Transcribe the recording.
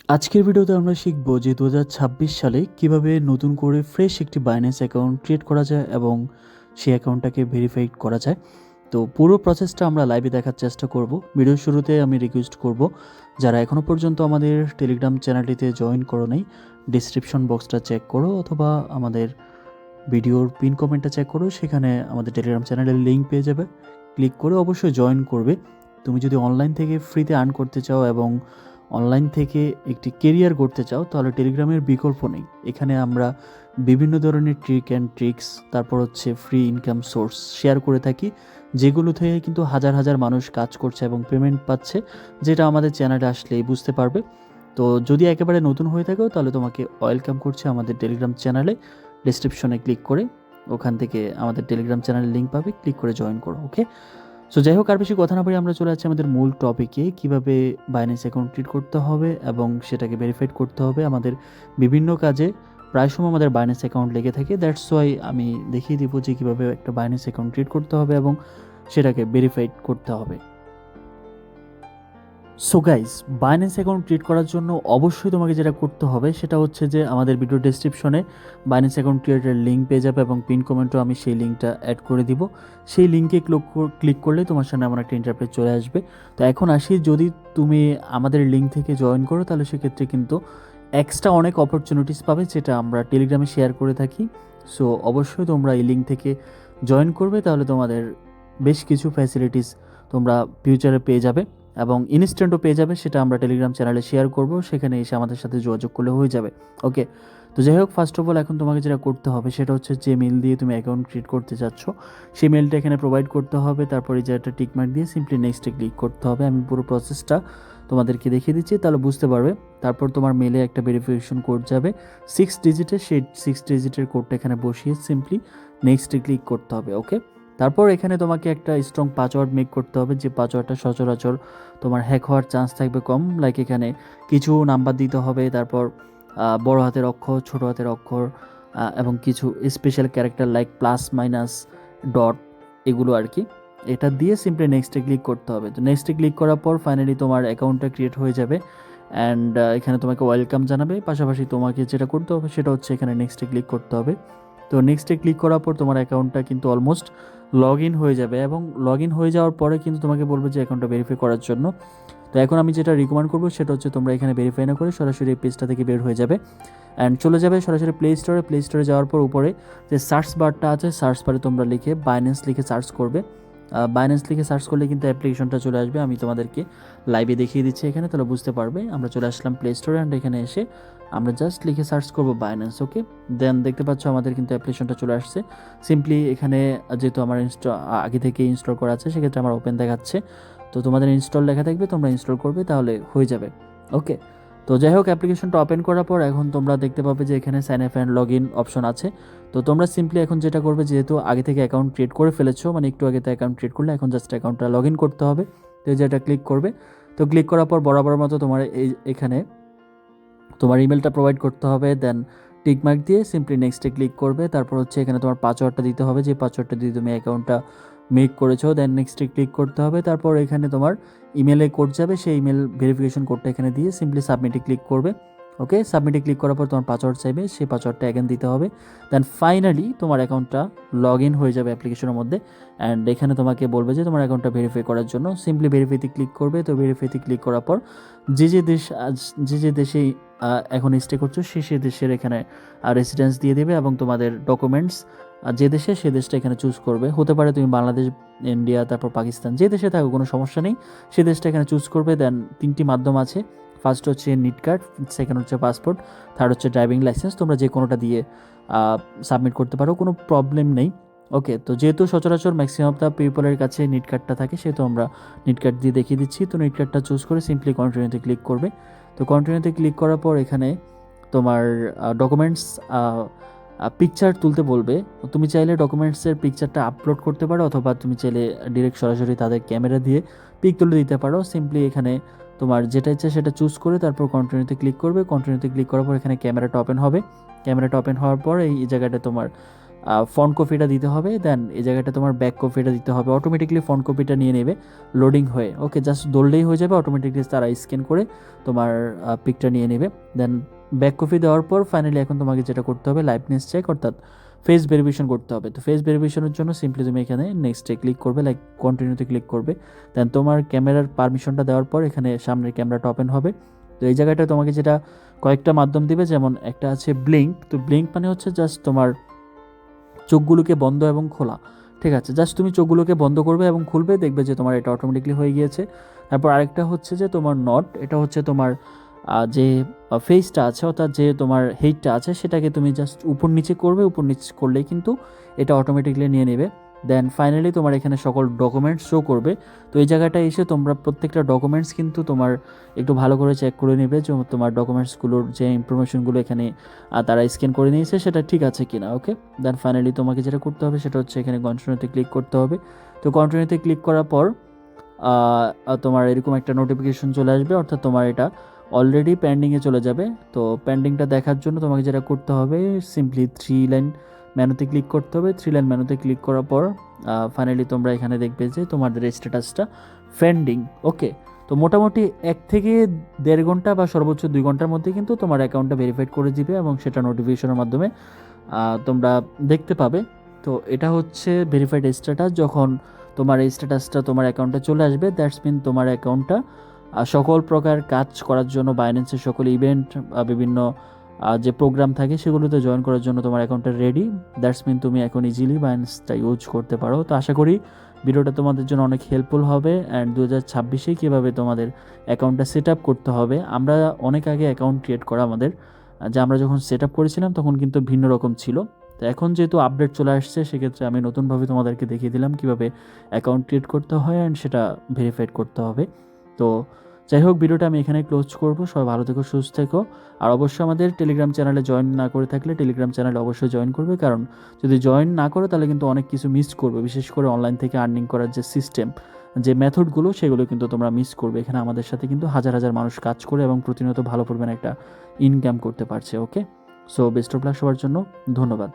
আজকের ভিডিওতে আমরা শিখব যে 2026 সালে কিভাবে নতুন করে ফ্রেশ একটি বাইন্যান্স অ্যাকাউন্ট ক্রিয়েট করা যায় এবং সেই অ্যাকাউন্টটাকে ভেরিফাই করা যায়। তো পুরো প্রসেসটা আমরা লাইভে দেখার চেষ্টা করব। ভিডিওর শুরুতে আমি রিকোয়েস্ট করব, যারা এখনও পর্যন্ত আমাদের টেলিগ্রাম চ্যানেলটিতে জয়েন করো নাই, ডিসক্রিপশন বক্সটা চেক করো অথবা আমাদের ভিডিওর পিন কমেন্টটা চেক করো, সেখানে আমাদের টেলিগ্রাম চ্যানেলের লিঙ্ক পেয়ে যাবে। ক্লিক করে অবশ্যই জয়েন করবে। তুমি যদি অনলাইন থেকে ফ্রিতে আর্ন করতে চাও এবং অনলাইন থেকে একটি কেরিয়ার গড়তে চাও, তাহলে টেলিগ্রামের বিকল্প নেই। এখানে আমরা বিভিন্ন ধরনের ট্রিক অ্যান্ড ট্রিক্স, তারপর হচ্ছে ফ্রি ইনকাম সোর্স শেয়ার করে থাকি, যেগুলো থেকে কিন্তু হাজার হাজার মানুষ কাজ করছে এবং পেমেন্ট পাচ্ছে, যেটা আমাদের চ্যানেলে আসলেই বুঝতে পারবে। তো যদি একেবারে নতুন হয়ে থাকো, তাহলে তোমাকে ওয়েলকাম করছে আমাদের টেলিগ্রাম চ্যানেলে। ডিসক্রিপশনে ক্লিক করে ওখান থেকে আমাদের টেলিগ্রাম চ্যানেলের লিঙ্ক পাবে, ক্লিক করে জয়েন করো। ওকে, সো যাই হোক, আর বেশি কথা না বলে আমরা চলে যাচ্ছি আমাদের মূল টপিকে, কিভাবে বাইন্যান্স অ্যাকাউন্ট ক্রিয়েট করতে হবে এবং সেটাকে ভেরিফাইড করতে হবে। আমাদের বিভিন্ন কাজে প্রায় সময় আমাদের বাইন্যান্স অ্যাকাউন্ট লেগে থাকে, দ্যাটস ওয়াই আমি দেখিয়ে দিব যে কীভাবে একটা বাইন্যান্স অ্যাকাউন্ট ক্রিয়েট করতে হবে এবং সেটাকে ভেরিফাইড করতে হবে। So guys, Binance account create করার জন্য অবশ্যই তোমাকে যেটা করতে হবে সেটা হচ্ছে যে আমাদের ভিডিও ডেসক্রিপশনে বাইন্যান্স অ্যাকাউন্ট ক্রিয়েটের লিঙ্ক পেয়ে যাবে এবং পিন কমেন্টও আমি সেই লিঙ্কটা অ্যাড করে দিব। সেই লিঙ্কে ক্লিক করলে তোমার সামনে আমার একটা ইন্টারফেস চলে আসবে। তো এখন আসি, যদি তুমি আমাদের লিঙ্ক থেকে জয়েন করো, তাহলে সেক্ষেত্রে কিন্তু এক্সট্রা অনেক অপরচুনিটিস পাবে, যেটা আমরা টেলিগ্রামে শেয়ার করে থাকি। সো অবশ্যই তোমরা এই লিঙ্ক থেকে জয়েন করবে, তাহলে তোমাদের বেশ কিছু ফ্যাসিলিটিস তোমরা ফিউচারে পেয়ে যাবে এবং ইনস্ট্যান্টও পেয়ে যাবে। সেটা আমরা টেলিগ্রাম চ্যানেলে শেয়ার করব, সেখানে এসে আমাদের সাথে যোগাযোগ করলে হয়ে যাবে। ওকে, তো যাই হোক, ফার্স্ট অফ অল এখন তোমাকে যেটা করতে হবে সেটা হচ্ছে যে মেল দিয়ে তুমি অ্যাকাউন্ট ক্রিয়েট করতে চাচ্ছ, সেই মেলটা এখানে প্রোভাইড করতে হবে। তারপরে যে একটা টিকমার্ক দিয়ে সিম্পলি নেক্সটে ক্লিক করতে হবে। আমি পুরো প্রসেসটা তোমাদেরকে দেখিয়ে দিচ্ছি, তাহলে বুঝতে পারবে। তারপর তোমার মেলে একটা ভেরিফিকেশন কোড যাবে 6 ডিজিটের, সেই 6 ডিজিটের কোডটা এখানে বসিয়ে সিম্পলি নেক্সটে ক্লিক করতে হবে। ওকে, তারপর এখানে তোমাকে একটা স্ট্রং পাসওয়ার্ড মেক করতে হবে, যে পাসওয়ার্ডটা সচরাচর তোমার হ্যাক হওয়ার চান্স থাকবে কম। লাইক এখানে কিছু নাম্বার দিতে হবে, তারপর বড় হাতের অক্ষর, ছোট হাতের অক্ষর, এবং কিছু special character like plus minus dot, এগুলো আর কি। এটা দিয়ে সিম্পলি নেক্সটে ক্লিক করতে হবে। তো নেক্সটে ক্লিক করার পর ফাইনালি তোমার অ্যাকাউন্টটা ক্রিয়েট হয়ে যাবে অ্যান্ড এখানে তোমাকে ওয়েলকাম জানাবে। পাশাপাশি তোমাকে যেটা করতে হবে সেটা হচ্ছে এখানে নেক্সটে ক্লিক করতে হবে। তো নেক্সটে ক্লিক করার পর তোমার অ্যাকাউন্টটা কিন্তু অলমোস্ট লগ ইন হয়ে যাবে এবং লগ ইন হয়ে যাওয়ার পরে কিন্তু তোমাকে বলবে যে অ্যাকাউন্টটা ভেরিফাই করার জন্য। তো এখন আমি যেটা রিকমেন্ড করবো সেটা হচ্ছে তোমরা এখানে ভেরিফাই না করে সরাসরি এই পেজটা থেকে বের হয়ে যাবে অ্যান্ড চলে যাবে সরাসরি প্লে স্টোরে। প্লে স্টোরে যাওয়ার পর উপরে যে সার্চ বারটা আছে, সার্চ বারে তোমরা লিখে বাইন্যান্স লিখে সার্চ করবে। বাইন্যান্স লিখে সার্চ করলে কিন্তু অ্যাপ্লিকেশনটা চলে আসবে। আমি তোমাদেরকে লাইভে দেখিয়ে দিচ্ছি এখানে, তাহলে বুঝতে পারবে। আমরা চলে আসলাম প্লে স্টোরে অ্যান্ড এখানে এসে আমরা জাস্ট লিখে সার্চ করবো বাইন্যান্স। ওকে, দেন দেখতে পাচ্ছ আমাদের কিন্তু অ্যাপ্লিকেশনটা চলে আসছে। সিম্পলি এখানে যেহেতু আমার আগে থেকে ইনস্টল করা আছে, সেক্ষেত্রে আমার ওপেন দেখাচ্ছে। তো তোমাদের ইনস্টল লেখা থাকবে, তোমরা ইনস্টল করবে, তাহলে হয়ে যাবে। ওকে, তো যাই হোক, অ্যাপ্লিকেশনটা ওপেন করার পর এখন তোমরা দেখতে পাবে যে এখানে sign up and log in option আছে। তো তোমরা সিম্পলি এখন যেটা করবে, যেহেতু আগে থেকে অ্যাকাউন্ট ক্রিয়েট করে ফেলেছো, মানে একটু আগে তো অ্যাকাউন্ট ক্রিয়েট করলে, এখন জাস্ট অ্যাকাউন্টটা লগ ইন করতে হবে। তো যেটা ক্লিক করবে, তো ক্লিক করার পর বরাবর মতো তোমার এখানে তোমার ইমেলটা প্রোভাইড করতে হবে। দেন টিকমার্ক দিয়ে সিম্পলি নেক্সটে ক্লিক করবে। তারপর হচ্ছে এখানে তোমার পাসওয়ার্ডটা দিতে হবে, যে পাসওয়ার্ডটা দিয়ে তুমি অ্যাকাউন্টটা মেক করেছো। দেন নেক্সটে ক্লিক করতে হবে। তারপর এখানে তোমার ইমেলে কোড যাবে, সেই ইমেল ভেরিফিকেশন কোডটা এখানে দিয়ে সিম্পলি সাবমিটে ক্লিক করবে। ওকে, সাবমিটে ক্লিক করার পর তোমার পাসওয়ার্ড চাইবে, সেই পাসওয়ার্ডটা অ্যাগেন দিতে হবে। দেন ফাইনালি তোমার অ্যাকাউন্টটা লগ ইন হয়ে যাবে অ্যাপ্লিকেশনের মধ্যে অ্যান্ড এখানে তোমাকে বলবে যে তোমার অ্যাকাউন্টটা ভেরিফাই করার জন্য সিম্পলি ভেরিফাইতে ক্লিক করবে। তো ভেরিফাইতে ক্লিক করার পর যে যে দেশে এখন স্টে করছো সে দেশের এখানে রেসিডেন্স দিয়ে দেবে এবং তোমাদের ডকুমেন্টস যে দেশে, সে দেশটা এখানে চুজ করবে। হতে পারে তুমি বাংলাদেশ, ইন্ডিয়া, তারপর পাকিস্তান, যে দেশে থাকো কোনো সমস্যা নেই, সে দেশটা এখানে চুজ করবে। দেন 3টি মাধ্যম আছে, ফার্স্ট হচ্ছে নিট কার্ড, সেকেন্ড হচ্ছে পাসপোর্ট, থার্ড হচ্ছে ড্রাইভিং লাইসেন্স। তোমরা যে কোনোটা দিয়ে সাবমিট করতে পারো, কোনো প্রবলেম নেই। ওকে, তো যেহেতু সচরাচর ম্যাক্সিমাম অফ দ্য পিপলের কাছে নিট কার্ডটা থাকে, সেহেতু আমরা নিট কার্ড দিয়ে দেখিয়ে দিচ্ছি। তো নিট কার্ডটা চুজ করে সিম্পলি কন্টিনিউতে ক্লিক করবে। তো কন্টিনিউতে ক্লিক করার পর এখানে তোমার ডকুমেন্টস পিকচার তুলতে বলবে। তুমি চাইলে ডকুমেন্টসের পিকচারটা আপলোড করতে পারো অথবা তুমি চাইলে ডিরেক্ট সরাসরি তাদের ক্যামেরা দিয়ে পিক তুলে দিতে পারো। সিম্পলি এখানে তোমার যেটা ইচ্ছে সেটা চুজ করে তারপর কন্টিনিউতে ক্লিক করবে। কন্টিনিউতে ক্লিক করার পর এখানে ক্যামেরাটা ওপেন হবে। ক্যামেরাটা ওপেন হওয়ার পর এই জায়গাটা তোমার ফ্রন্ট কপিটা দিতে হবে, দেন এই জায়গাটা তোমার ব্যাক কপিটা দিতে হবে। অটোমেটিকলি ফ্রন্ট কপিটা নিয়ে নেবে লোডিং হয়ে। ওকে, জাস্ট দৌড়লেই হয়ে যাবে, অটোমেটিকলি তারা স্ক্যান করে তোমার পিকটা নিয়ে নেবে। দেন ব্যাক কপি দেওয়ার পর ফাইনালি এখন তোমাকে যেটা করতে হবে লাইভনেস চেক অর্থাৎ ফেস ভেরিফিকেশন করতে হবে। তো ফেস ভেরিফিকেশনের জন্য সিম্পলি তুমি এখানে নেক্সটে ক্লিক করবে, লাইক কন্টিনিউতে ক্লিক করবে। দেন তোমার ক্যামেরার পারমিশনটা দেওয়ার পর এখানে সামনের ক্যামেরাটা ওপেন হবে। তো এই জায়গাটা তোমাকে যেটা কয়েকটা মাধ্যম দিবে, যেমন একটা আছে ব্লিঙ্ক। তো ব্লিঙ্ক মানে হচ্ছে জাস্ট তোমার চোখগুলোকে বন্ধ এবং খোলা, ঠিক আছে? জাস্ট তুমি চোখগুলোকে বন্ধ করবে এবং খুলবে, দেখবে যে তোমার এটা অটোমেটিকলি হয়ে গিয়েছে। তারপর আরেকটা হচ্ছে যে তোমার নট, এটা হচ্ছে তোমার যে ফেসটা আছে অর্থাৎ যে তোমার হেডটা আছে সেটাকে তুমি জাস্ট উপর নিচে করবে, উপর নিচে করলেই কিন্তু এটা অটোমেটিকলি নিয়ে নেবে। দেন ফাইনালি তোমার এখানে সকল ডকুমেন্টস শো করবে। তো এই জায়গাটায় এসে তোমরা প্রত্যেকটা ডকুমেন্টস কিন্তু তোমার একটু ভালো করে চেক করে নেবে যে তোমার ডকুমেন্টসগুলোর যে ইনফরমেশনগুলো এখানে তারা স্ক্যান করে নিয়েছে সেটা ঠিক আছে কিনা। ওকে, দেন ফাইনালি তোমাকে যেটা করতে হবে সেটা হচ্ছে এখানে কন্টিনিউতে ক্লিক করতে হবে। তো কন্টিনিউতে ক্লিক করার পর তোমার এরকম একটা নোটিফিকেশন চলে আসবে, অর্থাৎ তোমার এটা অলরেডি পেন্ডিংয়ে চলে যাবে। তো পেন্ডিংটা দেখার জন্য তোমাকে যেটা করতে হবে সিম্পলি 3 লাইন মেনুতে ক্লিক করতে হবে। 3 লাইন মেনুতে ক্লিক করার পর ফাইনালি তোমরা এখানে দেখবে যে তোমাদের স্ট্যাটাসটা পেন্ডিং। ওকে, তো মোটামুটি 1 থেকে 1.5 ঘন্টা বা সর্বোচ্চ 2 ঘন্টার মধ্যে কিন্তু তোমার অ্যাকাউন্টটা ভেরিফাইড করে দিবে এবং সেটা নোটিফিকেশনের মাধ্যমে তোমরা দেখতে পাবে। তো এটা হচ্ছে ভেরিফাইড স্ট্যাটাস। যখন তোমার এই স্ট্যাটাসটা তোমার অ্যাকাউন্টে চলে আসবে, দ্যাটস মিন তোমার অ্যাকাউন্টটা সকল প্রকার কাজ করার জন্য, বাইন্যান্সের সকল ইভেন্ট, বিভিন্ন যে প্রোগ্রাম থাকে সেগুলোতে জয়েন করার জন্য তোমার অ্যাকাউন্টটা রেডি। দ্যাটস মিন তুমি এখন ইজিলি বাইন্যান্সটা ইউজ করতে পারো। তো আশা করি ভিডিওটা তোমাদের জন্য অনেক হেল্পফুল হবে। অ্যান্ড 2026-এ কীভাবে তোমাদের অ্যাকাউন্টটা সেট আপ করতে হবে, আমরা অনেক আগে অ্যাকাউন্ট ক্রিয়েট করা আমাদের, যে আমরা যখন সেট আপ করেছিলাম তখন কিন্তু ভিন্ন রকম ছিল। তো এখন যেহেতু আপডেট চলে আসছে সেক্ষেত্রে আমি নতুনভাবে তোমাদেরকে দেখিয়ে দিলাম কীভাবে অ্যাকাউন্ট ক্রিয়েট করতে হয় অ্যান্ড সেটা ভেরিফাইড করতে হবে। তো যাই হোক, ভিডিওটা আমি এখানে ক্লোজ করব। সবাই ভালো থেকো, সুস্থ থেকো। আর অবশ্যই আমাদের টেলিগ্রাম চ্যানেলে জয়েন না করে থাকলে টেলিগ্রাম চ্যানেলে অবশ্যই জয়েন করবে, কারণ যদি জয়েন না করো তাহলে কিন্তু অনেক কিছু মিস করবে। বিশেষ করে অনলাইন থেকে আর্নিং করার যে সিস্টেম, যে মেথডগুলো, সেগুলো কিন্তু তোমরা মিস করবে। এখানে আমাদের সাথে কিন্তু হাজার হাজার মানুষ কাজ করে এবং প্রতিনিয়ত ভালো পরিমাণে একটা ইনকাম করতে পারছে। ওকে, সো বেস্ট অফ লাক সবার জন্য, ধন্যবাদ।